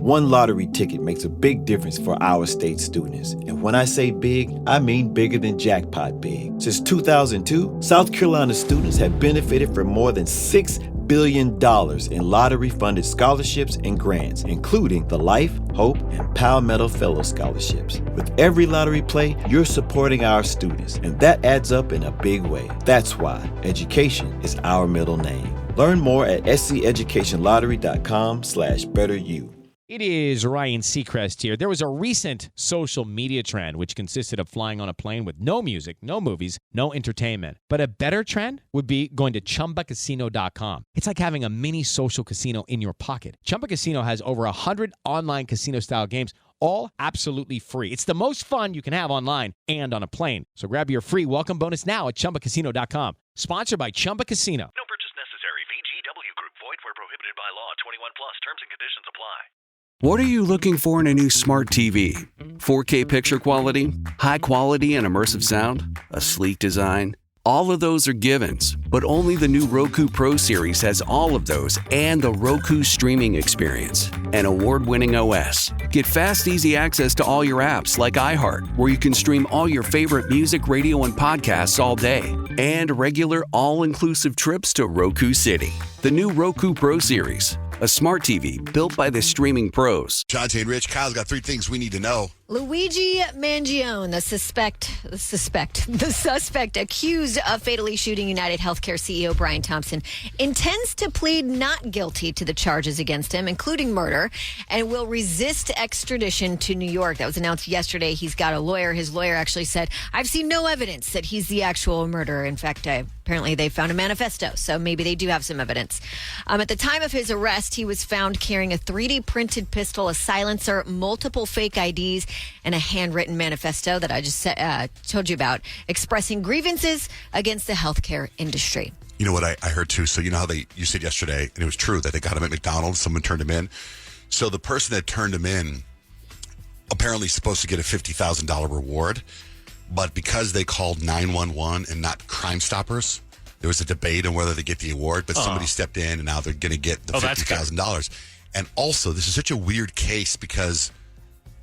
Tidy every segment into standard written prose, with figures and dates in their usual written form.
One lottery ticket makes a big difference for our state students. And when I say big, I mean bigger than jackpot big. Since 2002, South Carolina students have benefited from more than $6 billion in lottery-funded scholarships and grants, including the Life, Hope, and Palmetto Fellow Scholarships. With every lottery play, you're supporting our students, and that adds up in a big way. That's why education is our middle name. Learn more at sceducationlottery.com/betteryou. It is Ryan Seacrest here. There was a recent social media trend which consisted of flying on a plane with no music, no movies, no entertainment. But a better trend would be going to ChumbaCasino.com. It's like having a mini social casino in your pocket. Chumba Casino has over 100 online casino-style games, all absolutely free. It's the most fun you can have online and on a plane. So grab your free welcome bonus now at ChumbaCasino.com. Sponsored by Chumba Casino. No purchase necessary. VGW Group. Void where prohibited by law. 21 plus. Terms and conditions apply. What are you looking for in a new smart TV? 4K picture quality, high quality and immersive sound, a sleek design? All of those are givens, but only the new Roku Pro Series has all of those and the Roku streaming experience, an award-winning OS. Get fast, easy access to all your apps like iHeart, where you can stream all your favorite music, radio, and podcasts all day, and regular all-inclusive trips to Roku City. The new Roku Pro Series, a smart TV built by the streaming pros. Jonte and Rich, Kyle's got 3 things we need to know. Luigi Mangione, the suspect accused of fatally shooting United Healthcare CEO Brian Thompson, intends to plead not guilty to the charges against him, including murder, and will resist extradition to New York. That was announced yesterday. He's got a lawyer. His lawyer actually said, I've seen no evidence that he's the actual murderer. In fact, apparently they found a manifesto, so maybe they do have some evidence. At the time of his arrest, he was found carrying a 3D printed pistol, a silencer, multiple fake IDs, and a handwritten manifesto that I just told you about, expressing grievances against the healthcare industry. You know what I heard too? So you know how you said yesterday, and it was true, that they got him at McDonald's, someone turned him in. So the person that turned him in apparently supposed to get a $50,000 reward, but because they called 911 and not Crime Stoppers, there was a debate on whether they get the award, but somebody stepped in and now they're going to get the $50,000. And also, this is such a weird case because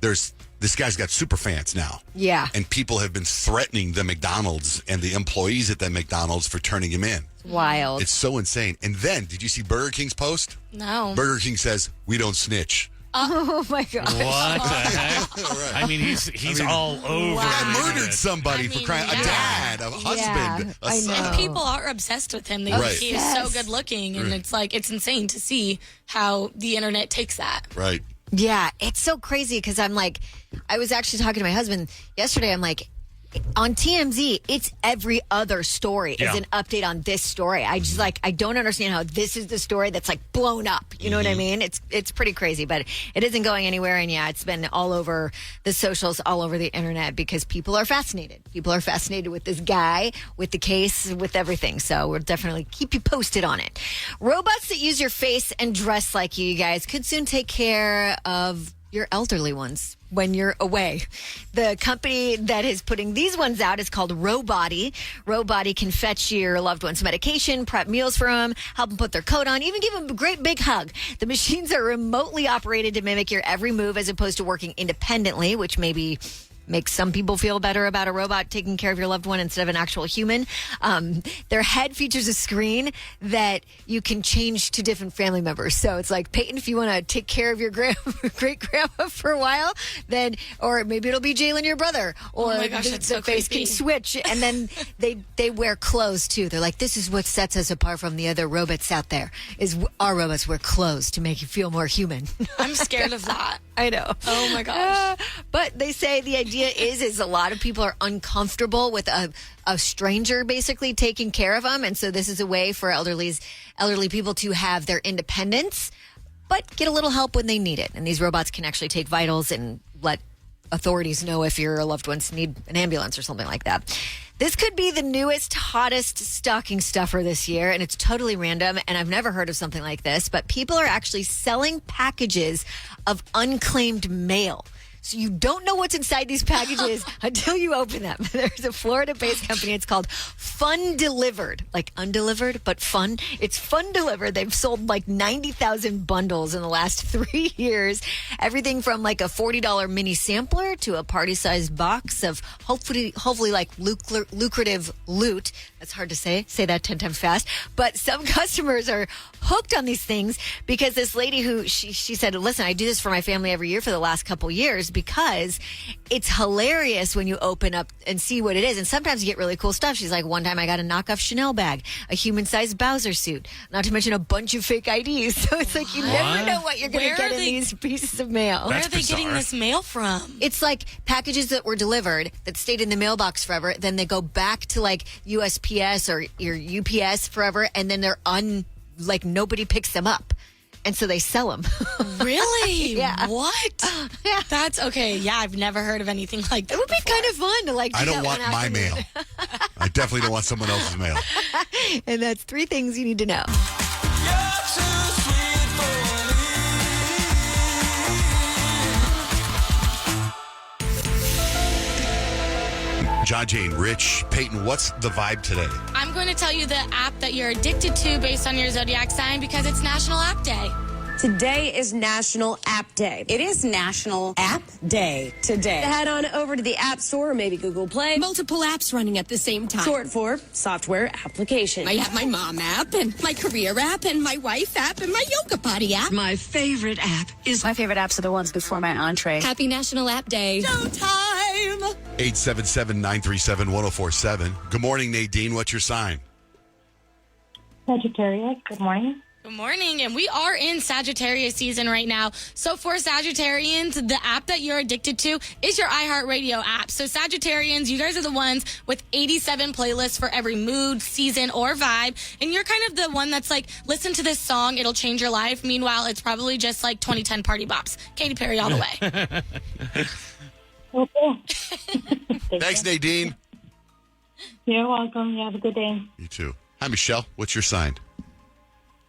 this guy's got super fans now. Yeah. And people have been threatening the McDonald's and the employees at the McDonald's for turning him in. Wild. It's so insane. And then, did you see Burger King's post? No. Burger King says, we don't snitch. Oh, my God. What the heck? Right. I mean, he's all over. Wow. Murdered somebody for crying. A dad, a husband, a son. And people are obsessed with him. They think he is so good looking. And it's like, it's insane to see how the internet takes that. Right. Yeah, it's so crazy because I'm like, I was actually talking to my husband yesterday. I'm like, on TMZ, it's every other story is an update on this story. I just I don't understand how this is the story that's like blown up. You know what I mean? It's pretty crazy, but it isn't going anywhere. And yeah, it's been all over the socials, all over the internet because people are fascinated. People are fascinated with this guy, with the case, with everything. So we'll definitely keep you posted on it. Robots that use your face and dress like you guys could soon take care of your elderly ones when you're away. The company that is putting these ones out is called Robody. Robody can fetch your loved one's medication, prep meals for them, help them put their coat on, even give them a great big hug. The machines are remotely operated to mimic your every move as opposed to working independently, which maybe makes some people feel better about a robot taking care of your loved one instead of an actual human. Their head features a screen that you can change to different family members. So it's like, Payton, if you want to take care of your great-grandma for a while, then, or maybe it'll be Jalen, your brother, or the face can switch. And then they wear clothes, too. They're like, this is what sets us apart from the other robots out there, is our robots wear clothes to make you feel more human. I'm scared of that. I know. Oh, my gosh. But they say the idea is a lot of people are uncomfortable with a stranger basically taking care of them. And so this is a way for elderly people to have their independence, but get a little help when they need it. And these robots can actually take vitals and let authorities know if your loved ones need an ambulance or something like that. This could be the newest, hottest stocking stuffer this year, and it's totally random, and I've never heard of something like this, but people are actually selling packages of unclaimed mail. So you don't know what's inside these packages until you open them. There's a Florida-based company. It's called Fun Delivered, like undelivered, but fun. It's Fun Delivered. They've sold like 90,000 bundles in the last 3 years. Everything from like a $40 mini sampler to a party-sized box of hopefully like lucrative loot. That's hard to say. Say that 10 times fast. But some customers are hooked on these things because this lady who she said, listen, I do this for my family every year for the last couple years because it's hilarious when you open up and see what it is. And sometimes you get really cool stuff. She's like, one time I got a knockoff Chanel bag, a human-sized Bowser suit, not to mention a bunch of fake IDs. So it's like you never know what you're going to get in these pieces of mail. Where are they getting this mail from? It's like packages that were delivered that stayed in the mailbox forever. Then they go back to like USPS or your UPS forever. And then they're like nobody picks them up. And so they sell them. Really? Yeah. What? Yeah. That's okay. Yeah, I've never heard of anything like that. It would be kind of fun to like do I don't that want one my afternoon. mail. I definitely don't want someone else's mail. And that's 3 things you need to know. John, Jane, Rich, Payton, what's the vibe today? I'm going to tell you the app that you're addicted to based on your zodiac sign because it's National App Day. Today is National App Day. It is National App Day today. Head on over to the App Store or maybe Google Play. Multiple apps running at the same time. Short for software application. I have my mom app and my career app and my wife app and my yoga potty app. My favorite app is... My favorite apps are the ones before my entree. Happy National App Day. Showtime! 877-937-1047. Good morning, Nadine. What's your sign? Sagittarius. Good morning. Good morning, and we are in Sagittarius season right now. So for Sagittarians, the app that you're addicted to is your iHeartRadio app. So Sagittarians, you guys are the ones with 87 playlists for every mood, season, or vibe. And you're kind of the one that's like, listen to this song, it'll change your life. Meanwhile, it's probably just like 2010 party bops. Katy Perry all the way. Thanks, Nadine. You're welcome. You have a good day. You too. Hi, Michelle. What's your sign?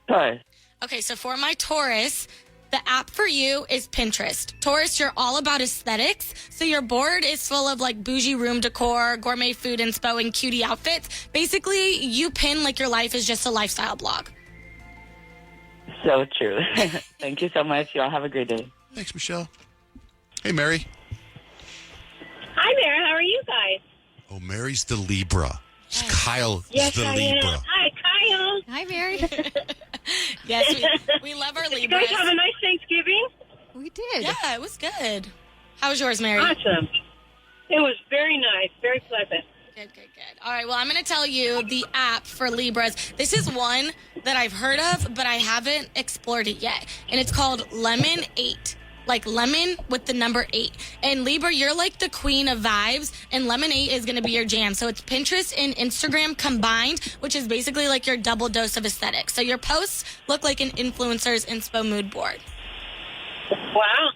Taurus. Okay, so for my Taurus, the app for you is Pinterest. Taurus, you're all about aesthetics. So your board is full of like bougie room decor, gourmet food inspo, and cutie outfits. Basically, you pin like your life is just a lifestyle blog. So true. Thank you so much. Y'all have a great day. Thanks, Michelle. Hey, Mary. Hi there. How are you guys? Oh, Mary's the Libra. Kyle is the Libra. Hi, Kyle. Hi, Mary. Yes, we love our Did you Libras. guys have a nice Thanksgiving? We did. Yeah, it was good. How was yours, Mary? Awesome. It was very nice. Very pleasant. Good. All right, well, I'm going to tell you the app for Libras. This is one that I've heard of, but I haven't explored it yet. And it's called Lemon 8. Like lemon with the number 8. And Libra, you're like the queen of vibes, and Lemon 8 is going to be your jam. So it's Pinterest and Instagram combined, which is basically like your double dose of aesthetics. So your posts look like an influencer's inspo mood board. Wow.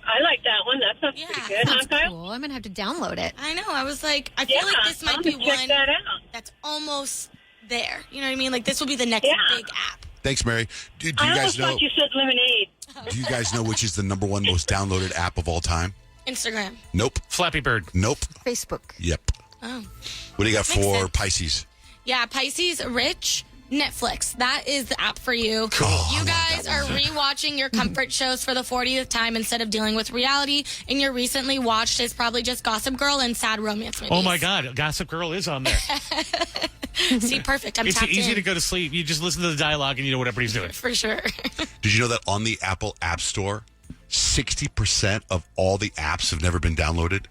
I like that one. That sounds pretty good, huh, Sounds Kyle? cool. I'm going to have to download it. I know. I was like, I feel like this might I'll be have to check one that out. that's almost there. You know what I mean? Like this will be the next big app. Thanks, Mary. Do you I guys almost know? thought you said lemonade. Do you guys know which is the number one most downloaded app of all time? Instagram. Nope. Flappy Bird. Nope. Facebook. Yep. Oh. What do you got Makes for sense. Pisces? Yeah, Pisces, Rich, Netflix. That is the app for you. Oh, I You love guys that are one. rewatching your comfort shows for the 40th time instead of dealing with reality. And your recently watched is probably just Gossip Girl and sad romance movies. Oh my God, Gossip Girl is on there. See, perfect. I'm It's tapped easy in. to go to sleep. You just listen to the dialogue and you know what everybody's doing. For sure. Did you know that on the Apple App Store, 60% of all the apps have never been downloaded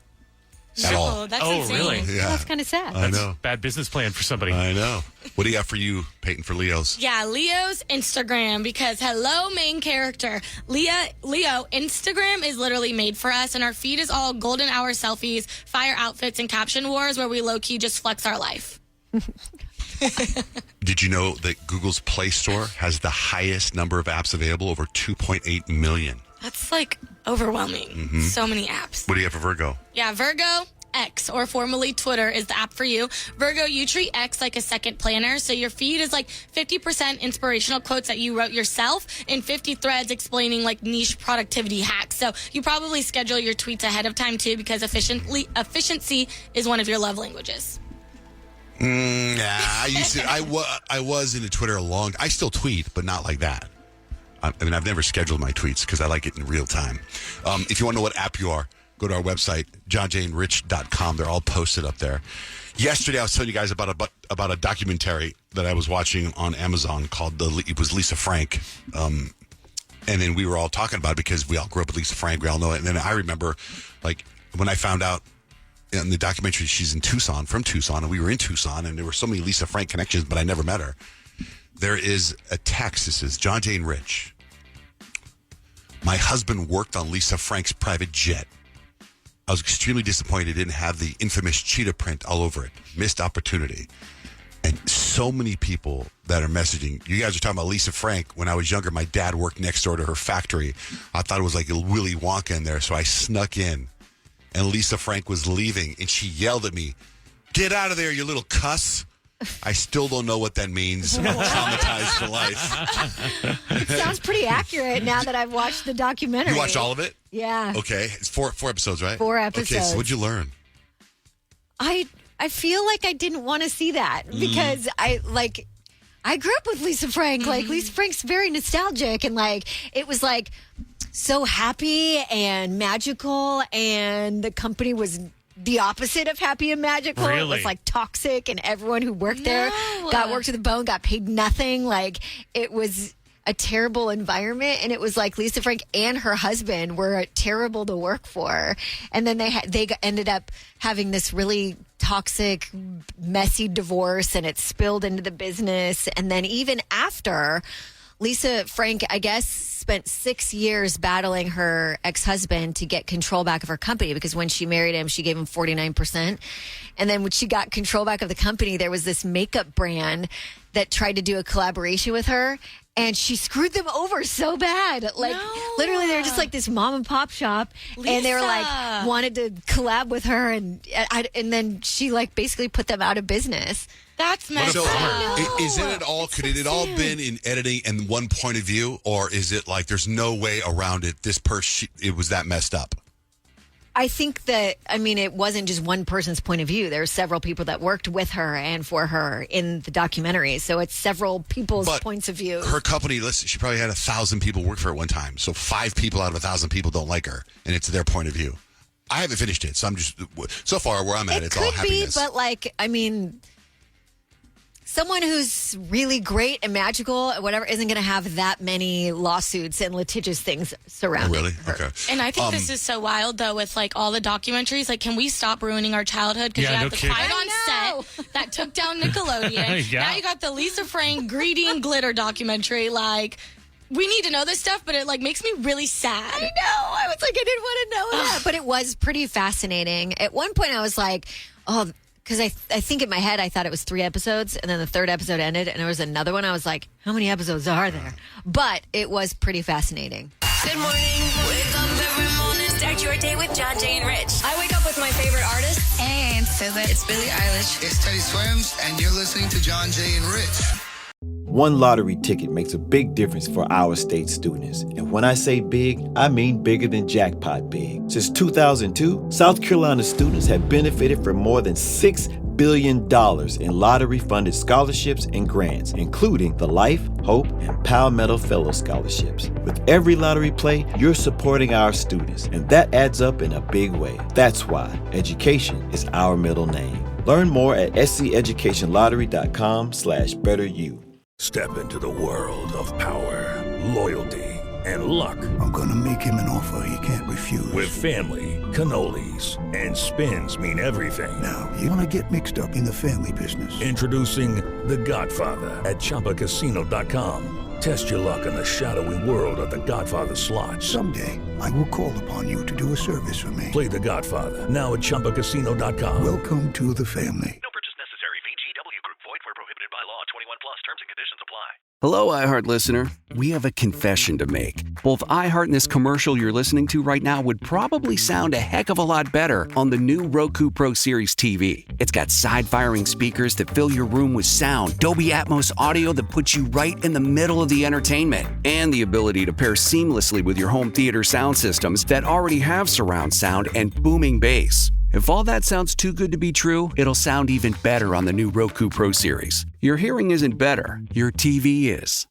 at all? Oh, that's Oh, insane. really? Yeah. That's kind of sad. I know. Bad business plan for somebody. I know. What do you got for you, Payton, for Leos? Yeah, Leo's Instagram, because hello, main character. Leo, Instagram is literally made for us, and our feed is all golden hour selfies, fire outfits, and caption wars where we low-key just flex our life. Did you know that Google's Play Store has the highest number of apps available, over 2.8 million? That's like overwhelming. So many apps. What do you have for Virgo? Yeah, Virgo, X, or formerly Twitter, is the app for you. Virgo, you treat X like a second planner. So your feed is like 50% inspirational quotes that you wrote yourself and 50 threads explaining like niche productivity hacks. So you probably schedule your tweets ahead of time too, because efficiency is one of your love languages. Yeah, I was into Twitter I still tweet, but not like that. I mean, I've never scheduled my tweets because I like it in real time. If you want to know what app you are, go to our website, johnjaneandrich.com. They're all posted up there. Yesterday, I was telling you guys about a documentary that I was watching on Amazon called it was Lisa Frank. And then we were all talking about it because we all grew up with Lisa Frank. We all know it. And then I remember, like, when I found out in the documentary she's from Tucson, and we were in Tucson, and there were so many Lisa Frank connections, but I never met her. There is a text that says, John Jane Rich, my husband worked on Lisa Frank's private jet. I was extremely disappointed it didn't have the infamous cheetah print all over it. Missed opportunity. And so many people that are messaging. You guys are talking about Lisa Frank. When I was younger, my dad worked next door to her factory. I thought it was like a Willy Wonka in there, so I snuck in. And Lisa Frank was leaving, and she yelled at me, "Get out of there, you little cuss." I still don't know what that means. I'm traumatized for life. It sounds pretty accurate now that I've watched the documentary. You watched all of it? Yeah. Okay. It's four episodes, right? 4 episodes. Okay, so what'd you learn? I feel like I didn't want to see that because I grew up with Lisa Frank. Like, Lisa Frank's very nostalgic, and like it was like so happy and magical, and the company was the opposite of happy and magical. Really? It was like toxic, and everyone who worked there got worked to the bone, got paid nothing. Like, it was a terrible environment, and it was like Lisa Frank and her husband were terrible to work for, and then they ended up having this really toxic, messy divorce, and it spilled into the business. And then even after, Lisa Frank, I guess, spent 6 years battling her ex-husband to get control back of her company, because when she married him, she gave him 49%. And then when she got control back of the company, there was this makeup brand that tried to do a collaboration with her, and she screwed them over so bad. Like, literally, they're just like this mom and pop shop, and they were like, wanted to collab with her, and then she like basically put them out of business. That's messed So, up. is it all? Could it all been in editing and one point of view, or is it like there's no way around it? It was that messed up. I think that, I mean, it wasn't just one person's point of view. There were several people that worked with her and for her in the documentary. So it's several people's points of view. Her company, listen, she probably had 1,000 people work for her at one time. So 5 people out of 1,000 people don't like her, and it's their point of view. I haven't finished it, so I'm just, so far where I'm at, it's all happiness. But like, I mean, someone who's really great and magical, whatever, isn't going to have that many lawsuits and litigious things surrounding her. Okay. And I think this is so wild, though, with like all the documentaries. Like, can we stop ruining our childhood? Because you have the Quiet on Set that took down Nickelodeon. Now you got the Lisa Frank Greedy and Glitter documentary. Like, we need to know this stuff, but it like makes me really sad. I know. I was like, I didn't want to know that, but it was pretty fascinating. At one point, I was like, oh. Because I think in my head, I thought it was 3 episodes, and then the 3rd episode ended, and there was another one. I was like, how many episodes are there? But it was pretty fascinating. Good morning. Wake up every morning. Start your day with John, Jay, and Rich. I wake up with my favorite artist. Hey, it's Susan. It's Billie Eilish. It's Teddy Swims, and you're listening to John, Jay, and Rich. One lottery ticket makes a big difference for our state students. And when I say big, I mean bigger than jackpot big. Since 2002, South Carolina students have benefited from more than $6 billion in lottery-funded scholarships and grants, including the Life, Hope, and Palmetto Fellow Scholarships. With every lottery play, you're supporting our students, and that adds up in a big way. That's why education is our middle name. Learn more at sceducationlottery.com/betteryou. Step into the world of power, loyalty, and luck. I'm going to make him an offer he can't refuse. With family, cannolis, and spins mean everything. Now, you want to get mixed up in the family business. Introducing The Godfather at ChumbaCasino.com. Test your luck in the shadowy world of The Godfather slot. Someday, I will call upon you to do a service for me. Play The Godfather now at ChumbaCasino.com. Welcome to the family. No purchase necessary. VGW Group. Void where prohibited by law. 21 plus. Terms and conditions apply. Hello, iHeart listener. We have a confession to make. Both iHeart and this commercial you're listening to right now would probably sound a heck of a lot better on the new Roku Pro Series TV. It's got side-firing speakers that fill your room with sound, Dolby Atmos audio that puts you right in the middle of the entertainment, and the ability to pair seamlessly with your home theater sound systems that already have surround sound and booming bass. If all that sounds too good to be true, it'll sound even better on the new Roku Pro Series. Your hearing isn't better, your TV is.